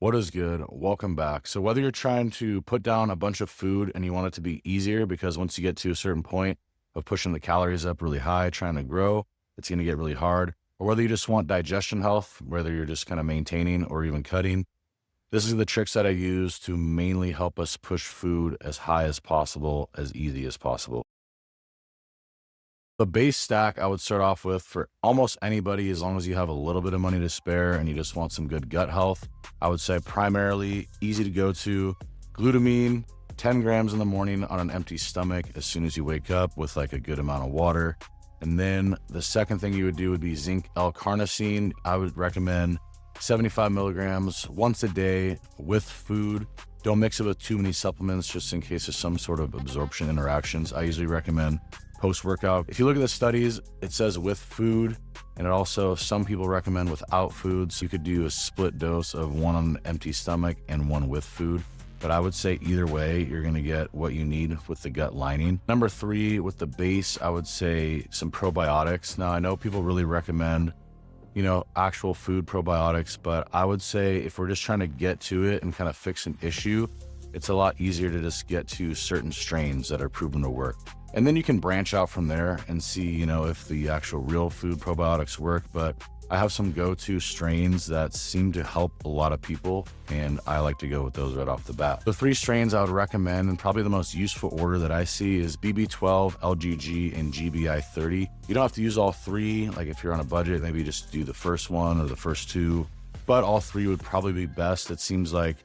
What is good? Welcome back. So whether you're trying to put down a bunch of food and you want it to be easier because once you get to a certain point of pushing the calories up really high, trying to grow, it's going to get really hard. Or whether you just want digestion health, whether you're just kind of maintaining or even cutting, this is the tricks that I use to mainly help us push food as high as possible, as easy as possible. The base stack I would start off with for almost anybody, as long as you have a little bit of money to spare and you just want some good gut health. I would say primarily easy to go to glutamine, 10 grams in the morning on an empty stomach as soon as you wake up with like a good amount of water. And then the second thing you would do would be zinc L-carnosine. I would recommend 75 milligrams once a day with food. Don't mix it with too many supplements just in case there's some sort of absorption interactions. I usually recommend post-workout. If you look at the studies, it says with food, and it also, some people recommend without foods. You could do a split dose of one on an empty stomach and one with food. But I would say either way, you're gonna get what you need with the gut lining. Number three, with the base, I would say some probiotics. Now, I know people really recommend, actual food probiotics, but I would say if we're just trying to get to it and kind of fix an issue, it's a lot easier to just get to certain strains that are proven to work. And then you can branch out from there and see, if the actual real food probiotics work. But I have some go-to strains that seem to help a lot of people, and I like to go with those right off the bat. The three strains I would recommend, and probably the most useful order that I see, is BB12, LGG, and GBI30. You don't have to use all three. Like if you're on a budget, maybe just do the first one or the first two, but all three would probably be best. It seems like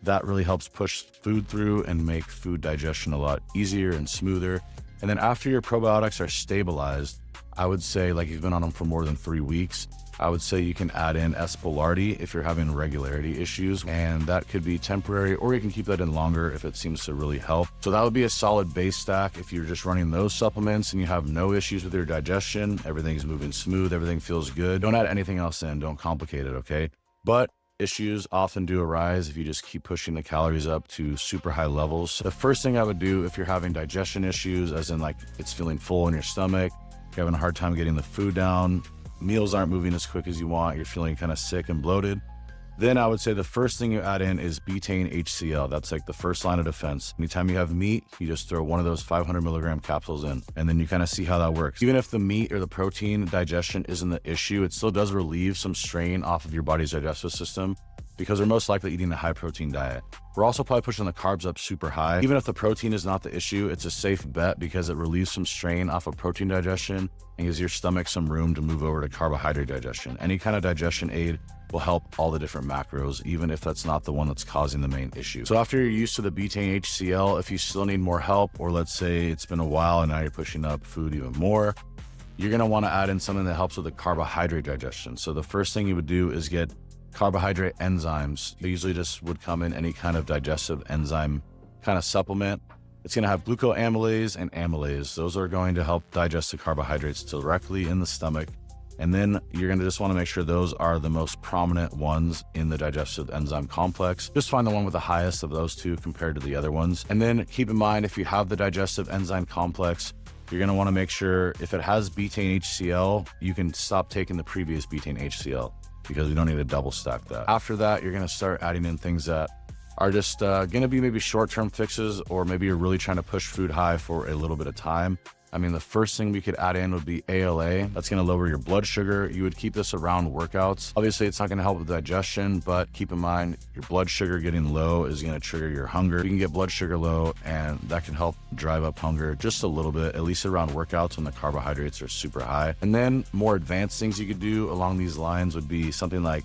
that really helps push food through and make food digestion a lot easier and smoother. And then after your probiotics are stabilized, I would say, like you've been on them for more than 3 weeks, I would say you can add in Spolardi if you're having regularity issues, and that could be temporary, or you can keep that in longer if it seems to really help. So that would be a solid base stack if you're just running those supplements and you have no issues with your digestion, everything's moving smooth, everything feels good. Don't add anything else in, don't complicate it, okay? But issues often do arise if you just keep pushing the calories up to super high levels. The first thing I would do if you're having digestion issues, as in like it's feeling full in your stomach, you're having a hard time getting the food down, meals aren't moving as quick as you want, you're feeling kind of sick and bloated, then I would say the first thing you add in is betaine HCl. That's like the first line of defense. Anytime you have meat, you just throw one of those 500 milligram capsules in, and then you kind of see how that works. Even if the meat or the protein digestion isn't the issue, it still does relieve some strain off of your body's digestive system because we're most likely eating a high protein diet. We're also probably pushing the carbs up super high. Even if the protein is not the issue, it's a safe bet because it relieves some strain off of protein digestion and gives your stomach some room to move over to carbohydrate digestion. Any kind of digestion aid will help all the different macros, even if that's not the one that's causing the main issue. So after you're used to the betaine HCl, if you still need more help, or let's say it's been a while and now you're pushing up food even more, you're gonna wanna add in something that helps with the carbohydrate digestion. So the first thing you would do is get carbohydrate enzymes. They usually just would come in any kind of digestive enzyme kind of supplement. It's gonna have glucoamylase and amylase. Those are going to help digest the carbohydrates directly in the stomach. And then you're gonna just wanna make sure those are the most prominent ones in the digestive enzyme complex. Just find the one with the highest of those two compared to the other ones. And then keep in mind, if you have the digestive enzyme complex, you're gonna wanna make sure if it has betaine HCl, you can stop taking the previous betaine HCl because we don't need to double stack that. After that, you're gonna start adding in things that are just gonna be maybe short-term fixes, or maybe you're really trying to push food high for a little bit of time. I mean, the first thing we could add in would be ALA. That's gonna lower your blood sugar. You would keep this around workouts. Obviously, it's not gonna help with digestion, but keep in mind, your blood sugar getting low is gonna trigger your hunger. You can get blood sugar low, and that can help drive up hunger just a little bit, at least around workouts when the carbohydrates are super high. And then more advanced things you could do along these lines would be something like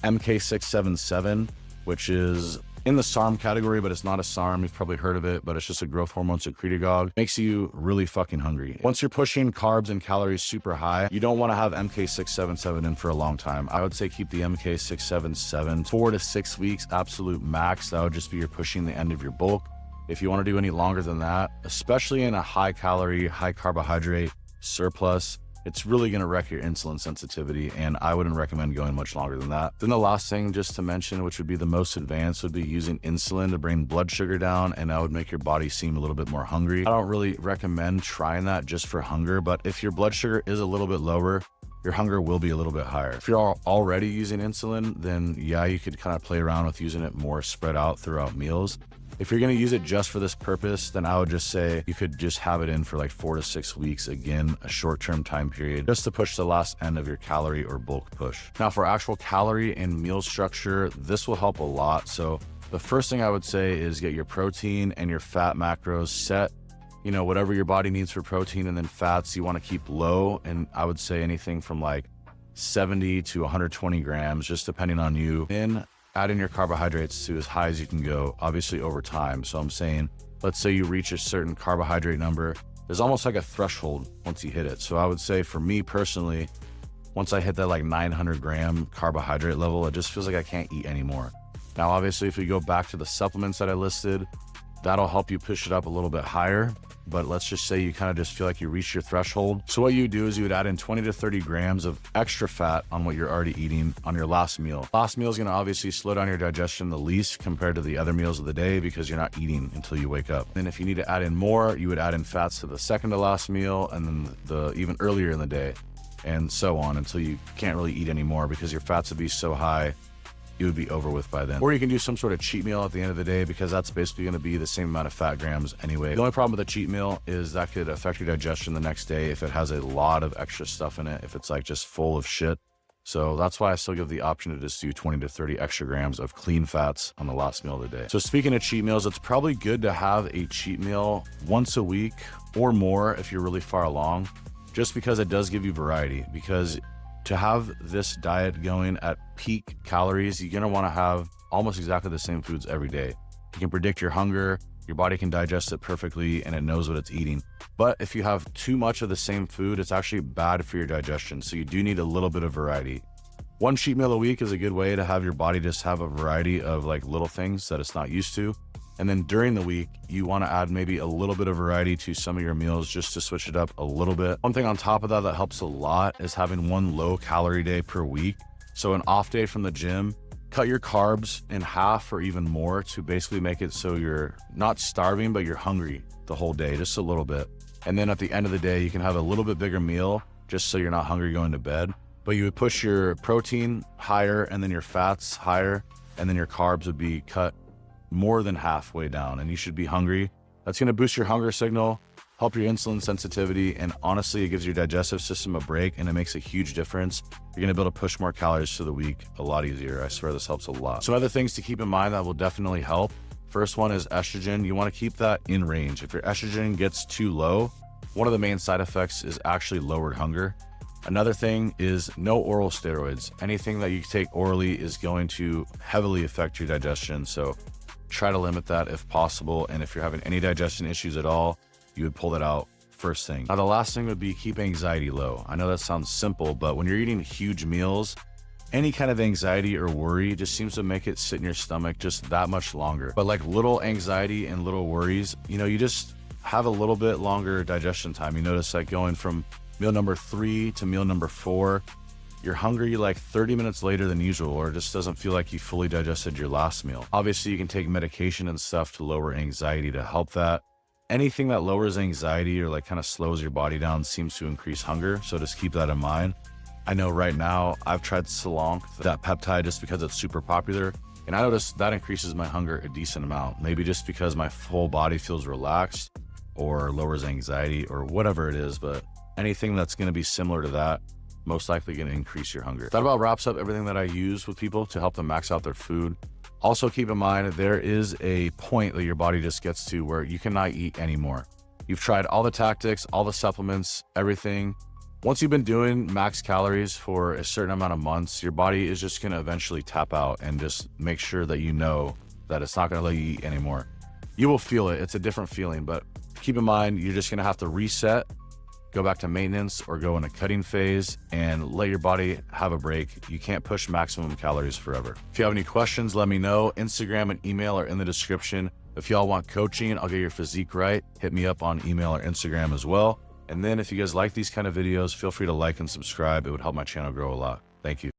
MK677, which is in the SARM category, but it's not a SARM. You've probably heard of it, but it's just a growth hormone secretagogue. Makes you really fucking hungry. Once you're pushing carbs and calories super high, you don't want to have MK677 in for a long time. I would say keep the MK677 4 to 6 weeks, absolute max. That would just be you're pushing the end of your bulk. If you want to do any longer than that, especially in a high calorie, high carbohydrate surplus, it's really going to wreck your insulin sensitivity, and I wouldn't recommend going much longer than that. Then the last thing just to mention, which would be the most advanced, would be using insulin to bring blood sugar down, and that would make your body seem a little bit more hungry. I don't really recommend trying that just for hunger, but if your blood sugar is a little bit lower, your hunger will be a little bit higher. If you're already using insulin, then yeah, you could kind of play around with using it more spread out throughout meals. If you're going to use it just for this purpose, then I would just say you could just have it in for like 4 to 6 weeks. Again, a short-term time period just to push the last end of your calorie or bulk push. Now for actual calorie and meal structure, this will help a lot. So the first thing I would say is get your protein and your fat macros set. You know, whatever your body needs for protein, and then fats you want to keep low. And I would say anything from like 70 to 120 grams, just depending on you. Then add in your carbohydrates to as high as you can go, obviously over time. So I'm saying, let's say you reach a certain carbohydrate number, there's almost like a threshold once you hit it. So I would say for me personally, once I hit that like 900 gram carbohydrate level, it just feels like I can't eat anymore. Now, obviously, if we go back to the supplements that I listed, that'll help you push it up a little bit higher. But let's just say you kind of just feel like you reached your threshold. So what you do is you would add in 20 to 30 grams of extra fat on what you're already eating on your last meal. Last meal is going to obviously slow down your digestion the least compared to the other meals of the day because you're not eating until you wake up. Then if you need to add in more, you would add in fats to the second to last meal and then the even earlier in the day, and so on until you can't really eat anymore because your fats would be so high you would be over with by then. Or you can do some sort of cheat meal at the end of the day because that's basically going to be the same amount of fat grams anyway. The only problem with a cheat meal is that could affect your digestion the next day if it has a lot of extra stuff in it, if it's like just full of shit. So that's why I still give the option to just do 20 to 30 extra grams of clean fats on the last meal of the day. So speaking of cheat meals, it's probably good to have a cheat meal once a week or more if you're really far along, just because it does give you variety. Because to have this diet going at peak calories, you're going to want to have almost exactly the same foods every day. You can predict your hunger, your body can digest it perfectly, and it knows what it's eating. But if you have too much of the same food, it's actually bad for your digestion. So you do need a little bit of variety. One cheat meal a week is a good way to have your body just have a variety of like little things that it's not used to. And then during the week, you want to add maybe a little bit of variety to some of your meals just to switch it up a little bit. One thing on top of that that helps a lot is having one low calorie day per week. So an off day from the gym, cut your carbs in half or even more to basically make it so you're not starving, but you're hungry the whole day, just a little bit. And then at the end of the day, you can have a little bit bigger meal just so you're not hungry going to bed. But you would push your protein higher and then your fats higher, and then your carbs would be cut more than halfway down, and you should be hungry. That's going to boost your hunger signal, help your insulin sensitivity, and honestly, it gives your digestive system a break, and it makes a huge difference. You're going to be able to push more calories through the week a lot easier. I swear this helps a lot. Some other things to keep in mind that will definitely help. First one is estrogen. You want to keep that in range. If your estrogen gets too low, one of the main side effects is actually lowered hunger. Another thing is no oral steroids. Anything that you take orally is going to heavily affect your digestion. So try to limit that if possible. And if you're having any digestion issues at all, you would pull that out first thing. Now, the last thing would be keep anxiety low. I know that sounds simple, but when you're eating huge meals, any kind of anxiety or worry just seems to make it sit in your stomach just that much longer. But like little anxiety and little worries, you know, you just have a little bit longer digestion time. You notice like going from meal number 3 to meal number 4, you're hungry like 30 minutes later than usual, or it just doesn't feel like you fully digested your last meal. Obviously, you can take medication and stuff to lower anxiety to help that. Anything that lowers anxiety or like kind of slows your body down seems to increase hunger. So just keep that in mind. I know right now I've tried Celonk, that peptide, just because it's super popular. And I noticed that increases my hunger a decent amount. Maybe just because my whole body feels relaxed or lowers anxiety or whatever it is. But anything that's going to be similar to that, most likely going to increase your hunger. That about wraps up everything that I use with people to help them max out their food. Also keep in mind, there is a point that your body just gets to where you cannot eat anymore. You've tried all the tactics, all the supplements, everything. Once you've been doing max calories for a certain amount of months, your body is just going to eventually tap out and just make sure that you know that it's not going to let you eat anymore. You will feel it. It's a different feeling, but keep in mind, you're just going to have to reset, go back to maintenance or go in a cutting phase and let your body have a break. You can't push maximum calories forever. If you have any questions, let me know. Instagram and email are in the description. If y'all want coaching, I'll get your physique right. Hit me up on email or Instagram as well. And then if you guys like these kind of videos, feel free to like and subscribe. It would help my channel grow a lot. Thank you.